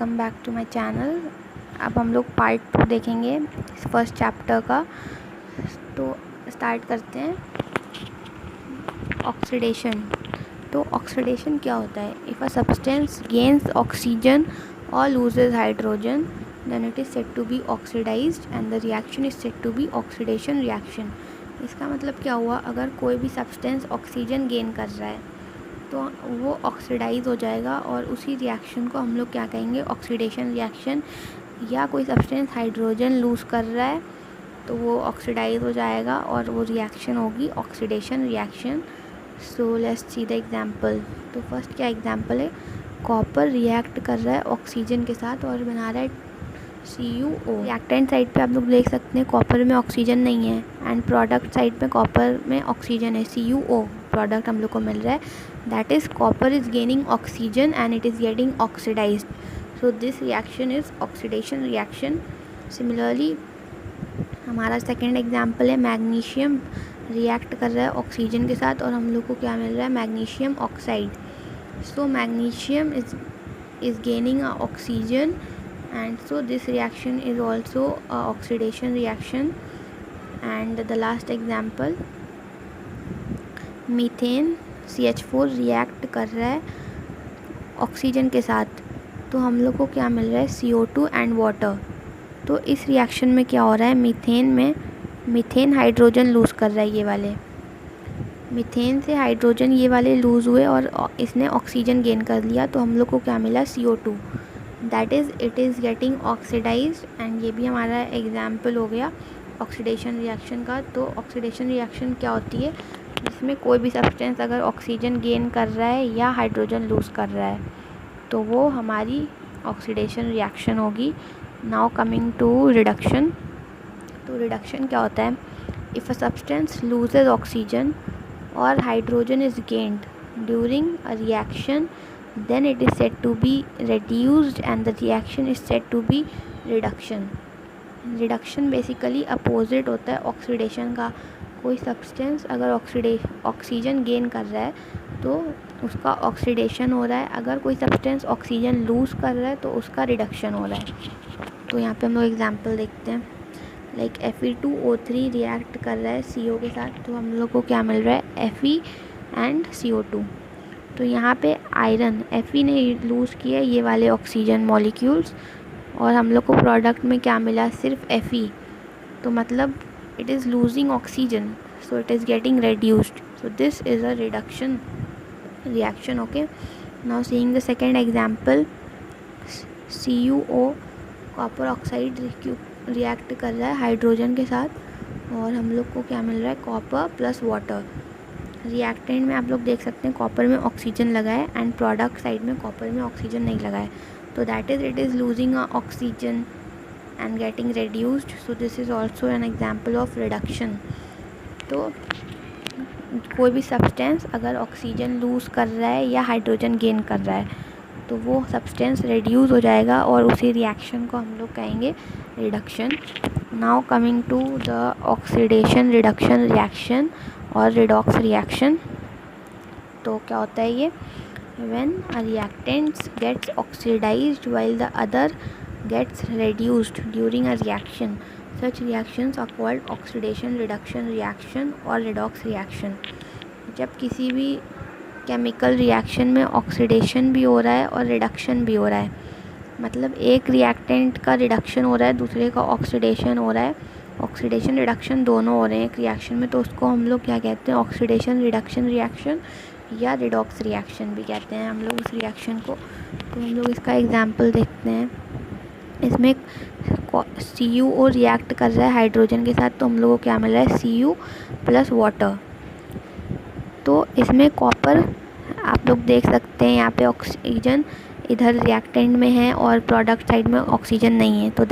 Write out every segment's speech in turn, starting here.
Welcome back to my channel. अब हम लोग पार्ट 2 देखेंगे इस फर्स्ट चैप्टर का। तो स्टार्ट करते हैं। ऑक्सीडेशन। तो ऑक्सीडेशन क्या होता है? If a substance gains oxygen और loses hydrogen then it is said to be oxidised and the reaction is said to be oxidation reaction. इसका मतलब क्या हुआ? अगर कोई भी सब्सटेंस ऑक्सीजन गेन कर रहा है तो वो ऑक्सीडाइज हो जाएगा और उसी रिएक्शन को हम लोग क्या कहेंगे? Oxidation reaction. या कोई सब्सटेंस हाइड्रोजन लूज़ कर रहा है तो वो ऑक्सीडाइज हो जाएगा और वो रिएक्शन होगी oxidation reaction. So let's see the example. तो फर्स्ट क्या एग्जांपल है? कॉपर रिएक्ट कर रहा है ऑक्सीजन के साथ और बना रहा है CuO। रिएक्टेंट साइड पे आप लोग देख सकते हैं कॉपर में ऑक्सीजन नहीं है एंड प्रोडक्ट साइड पे कॉपर में ऑक्सीजन है, CuO प्रोडक्ट हम लोग को मिल रहा है। That is copper is gaining oxygen and it is getting oxidised. So this reaction is oxidation reaction. Similarly हमारा सेकेंड एग्जाम्पल है मैग्नीशियम रिएक्ट कर रहा है ऑक्सीजन के साथ और हम लोग को क्या मिल रहा है? Magnesium oxide. So magnesium is gaining oxygen and so this reaction is also a oxidation reaction. And the last example, methane CH4 react कर रहा है ऑक्सीजन के साथ तो हम लोग को क्या मिल रहा है? CO2 and water. तो इस रिएक्शन में क्या हो रहा है? मीथेन हाइड्रोजन लूज़ कर रहा है, ये वाले मीथेन से हाइड्रोजन ये वाले लूज़ हुए और इसने ऑक्सीजन गेन कर लिया तो हम लोग को क्या मिला? CO2। That is it is getting oxidised and ये भी हमारा एग्जाम्पल हो गया ऑक्सीडेशन रिएक्शन का। तो ऑक्सीडेशन रिएक्शन क्या होती है? जिसमें कोई भी सब्सटेंस अगर ऑक्सीजन गेन कर रहा है या हाइड्रोजन लूज़ कर रहा है तो वो हमारी ऑक्सीडेशन रिएक्शन होगी। Now coming to reduction. तो रिडक्शन क्या होता है? If a substance loses oxygen और hydrogen is gained during a reaction then it is said to be reduced and the reaction is said to be reduction. Reduction basically opposite होता है oxidation का। कोई substance अगर oxygen gain कर रहा है तो उसका ऑक्सीडेशन हो रहा है, अगर कोई सब्सटेंस ऑक्सीजन लूज़ कर रहा है तो उसका रिडक्शन हो रहा है। तो यहाँ पे हम लोग एग्जांपल देखते हैं। लाइक Fe2O3 रिएक्ट कर रहा है CO के साथ तो हम लोग को क्या मिल रहा है? Fe and CO2। तो यहाँ पे आयरन Fe ने लूज़ किया ये वाले ऑक्सीजन मॉलिक्यूल्स और हम लोग को प्रोडक्ट में क्या मिला? सिर्फ Fe। तो मतलब it is losing oxygen so it is getting reduced. So this is a reduction reaction. Okay, now seeing the second example, CuO copper oxide react कर रहा है हाइड्रोजन के साथ और हम लोग को क्या मिल रहा है? Copper plus water. रिएक्टेंट में आप लोग देख सकते हैं कॉपर में ऑक्सीजन लगा है एंड प्रोडक्ट साइड में कॉपर में ऑक्सीजन नहीं लगा है। तो that is it is losing oxygen and getting reduced. So this is also an example of reduction. तो कोई भी सब्सटेंस अगर ऑक्सीजन लूज़ कर रहा है या हाइड्रोजन गेन कर रहा है तो वो सब्सटेंस रेड्यूस हो जाएगा और उसी रिएक्शन को हम लोग कहेंगे reduction. Now coming to the oxidation reduction reaction और रिडॉक्स रिएक्शन। तो क्या होता है ये? When a reactants gets oxidised while the other gets reduced during a reaction such reactions are called oxidation reduction reaction और रिडॉक्स रिएक्शन। जब किसी भी केमिकल रिएक्शन में ऑक्सीडेशन भी हो रहा है और रिडक्शन भी हो रहा है, मतलब एक रिएक्टेंट का रिडक्शन हो रहा है दूसरे का ऑक्सीडेशन हो रहा है, ऑक्सीडेशन रिडक्शन दोनों हो रहे हैं एक रिएक्शन में, तो उसको हम लोग क्या कहते हैं? ऑक्सीडेशन रिडक्शन रिएक्शन या रिडॉक्स रिएक्शन भी कहते हैं हम लोग उस रिएक्शन को। तो हम लोग इसका एग्जांपल देखते हैं। इसमें CuO रिएक्ट कर रहा है हाइड्रोजन के साथ तो हम लोग को क्या मिल रहा है? Cu plus water. तो इसमें कॉपर आप लोग देख सकते हैं यहाँ पे ऑक्सीजन इधर रिएक्टेंट में है और प्रोडक्ट साइड में ऑक्सीजन नहीं है। तो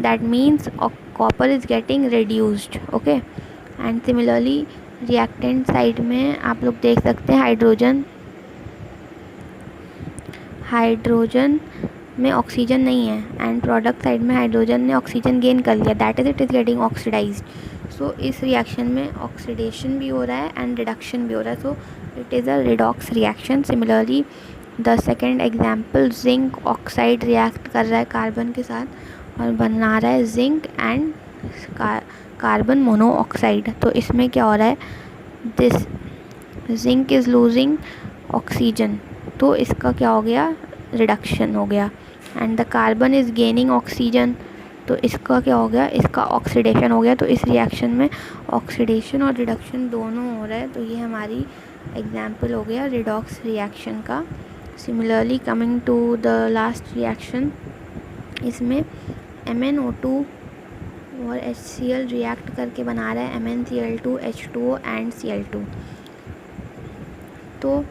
that means copper is getting reduced. Okay, and similarly reactant side में आप लोग देख सकते हैं हाइड्रोजन में ऑक्सीजन नहीं है एंड प्रोडक्ट साइड में हाइड्रोजन ने ऑक्सीजन गेन कर लिया, that is it is getting oxidised. So इस रिएक्शन में ऑक्सीडेशन भी हो रहा है एंड रिडक्शन भी हो रहा है, so it is a redox reaction. Similarly the second example, zinc oxide react कर रहा है कार्बन के साथ और बना रहा है जिंक एंड कार्बन मोनोऑक्साइड। तो इसमें क्या हो रहा है, this zinc is losing oxygen, तो इसका क्या हो गया, रिडक्शन हो गया। And the carbon is gaining oxygen, तो इसका क्या हो गया, इसका ऑक्सीडेशन हो गया। तो इस रिएक्शन में ऑक्सीडेशन और रिडक्शन दोनों हो रहा है। तो ये हमारी एग्जाम्पल हो गया रिडॉक्स रिएक्शन का। Similarly coming to the last reaction, इसमें MnO2 और HCl रिएक्ट करके बना रहा है MnCl2 H2O एंड Cl2। तो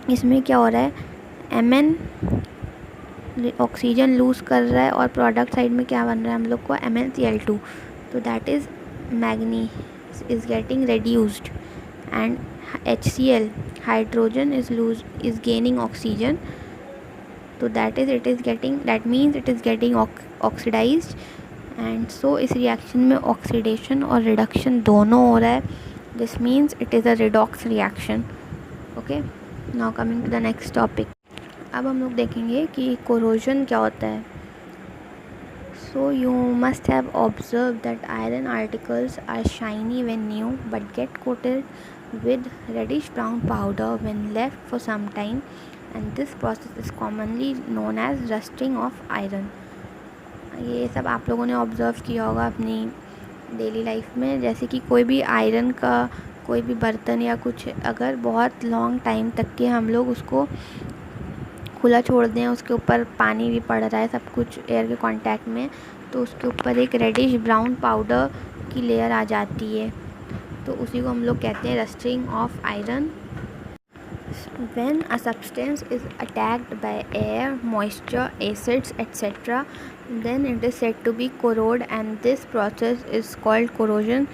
इसमें क्या हो रहा है, Mn ऑक्सीजन लूज़ कर रहा है और प्रोडक्ट साइड में क्या बन रहा है हम लोग को, MnCl2। तो that is manganese is getting reduced and HCl hydrogen is gaining oxygen. तो that means it is getting oxidised. And so इस रिएक्शन में ऑक्सीडेशन और रिडक्शन दोनों हो रहा है। This means it is a redox reaction. Okay, now coming to the next topic. अब हम लोग देखेंगे कि कोरोजन क्या होता है। So you must have observe that iron articles are shiny when new but get coated with reddish brown powder when left for some time, and this process is commonly known as rusting of iron. ये सब आप लोगों ने observe किया होगा अपनी daily life में, जैसे कि कोई भी आयरन का कोई भी बर्तन या कुछ अगर बहुत लॉन्ग टाइम तक के हम लोग उसको खुला छोड़ दें, उसके ऊपर पानी भी पड़ रहा है, सब कुछ एयर के कांटेक्ट में, तो उसके ऊपर एक रेडिश ब्राउन पाउडर की लेयर आ जाती है। तो उसी को हम लोग कहते हैं rusting of iron. When a substance is attacked by air, moisture, acids, etc., then it is said to be corrode and this process is called corrosion.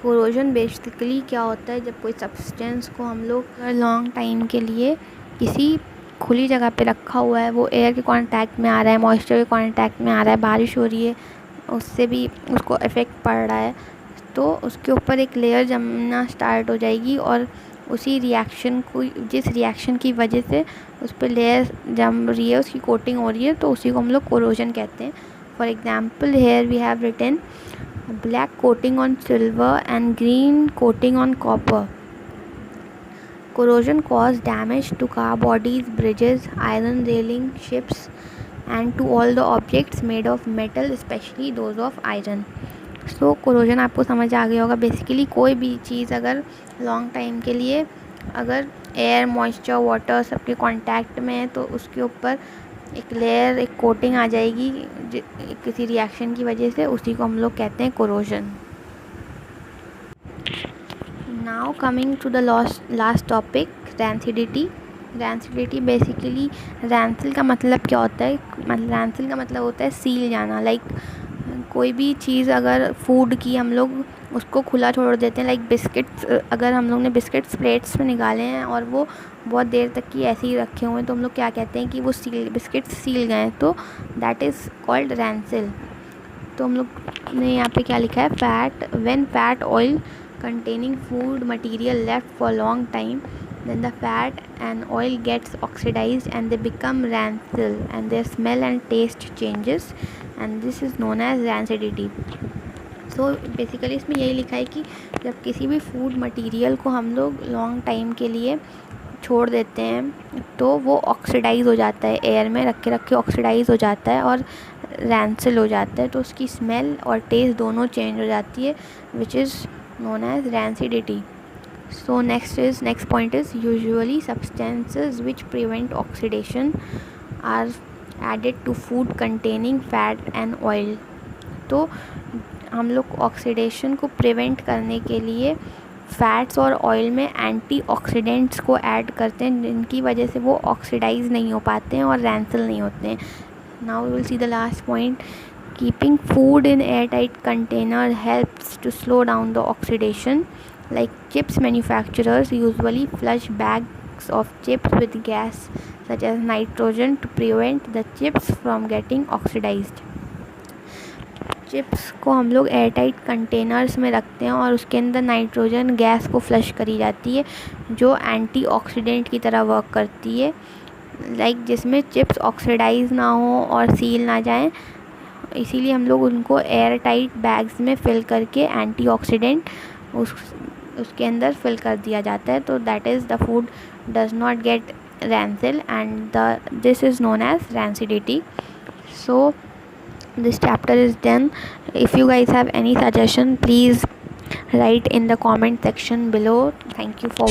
Corrosion basically क्या होता है, जब कोई सब्सटेंस को हम लोग लॉन्ग टाइम के लिए किसी खुली जगह पे रखा हुआ है, वो एयर के कांटेक्ट में आ रहा है, मॉइस्चर के कांटेक्ट में आ रहा है, बारिश हो रही है, उससे भी उसको इफ़ेक्ट पड़ रहा है, तो उसके ऊपर एक लेयर जमना स्टार्ट हो जाएगी और उसी रिएक्शन को, जिस रिएक्शन की वजह से उस पर लेयर जम रही है, उसकी कोटिंग हो रही है, तो उसी को हम लोग कोरोजन कहते हैं। For example here we have written black coating on silver and green coating on copper. Corrosion caused damage to car bodies, bridges, iron railing, ships, and to all the objects made of metal, especially those of iron. So corrosion आपको समझ आ गया होगा। Basically कोई भी चीज़ अगर long time के लिए अगर एयर, मॉइस्चर, वाटर सबके कांटेक्ट में है, तो उसके ऊपर एक लेयर, एक कोटिंग आ जाएगी किसी रिएक्शन की वजह से, उसी को हम लोग कहते हैं corrosion. Now coming to the last topic, rancidity. Rancidity basically, rancid का मतलब क्या होता है, रैंसिल का मतलब होता है सील जाना। लाइक कोई भी चीज़ अगर फूड की हम लोग उसको खुला छोड़ देते हैं, लाइक बिस्किट्स, अगर हम लोग ने बिस्किट्स प्लेट्स में निकाले हैं और वो बहुत देर तक की ऐसे ही रखे हुए हैं, तो हम लोग क्या कहते हैं कि वो बिस्किट्स सील गए हैं, तो दैट इज़ कॉल्ड रैंसिल। तो हम लोग ने यहाँ पे क्या लिखा है, fat, when fat oil containing food material left for long time, then the fat and oil gets oxidized and they become rancid and their smell and taste changes and this is known as rancidity. So basically इसमें यही लिखा है कि जब किसी भी food material को हम लोग लॉन्ग टाइम के लिए छोड़ देते हैं तो वो ऑक्सीडाइज हो जाता है, एयर में रख के ऑक्सीडाइज हो जाता है और रैंसिल हो जाता है, तो उसकी स्मेल और टेस्ट दोनों चेंज हो जाती है, which is known as rancidity. So next point is usually substances which prevent oxidation are added to food containing fat and oil. तो हम लोग ऑक्सीडेशन को प्रिवेंट करने के लिए फैट्स और ऑयल में एंटीऑक्सीडेंट्स को ऐड करते हैं, जिनकी वजह से वो ऑक्सीडाइज नहीं हो पाते हैं और रैंसिल नहीं होते हैं। Now we will see the last point. Keeping food in airtight container helps to slow down the oxidation. Like chips manufacturers usually flush bags of chips with gas such as nitrogen to prevent the chips from getting oxidized. Chips को हम लोग airtight containers में रखते हैं और उसके अंदर nitrogen gas को फ्लश करी जाती है जो एंटीऑक्सीडेंट की तरह वर्क करती है, लाइक जिसमें चिप्स ऑक्सीडाइज ना हो और सील ना जाएं, इसीलिए हम लोग उनको एयर टाइट बैग्स में फ़िल करके एंटीऑक्सीडेंट उसके अंदर फिल कर दिया जाता है, तो that is the food does not gate rancid and this is known as rancidity. So this chapter is done. If you guys have any suggestion, please write in the comment section below. Thank you for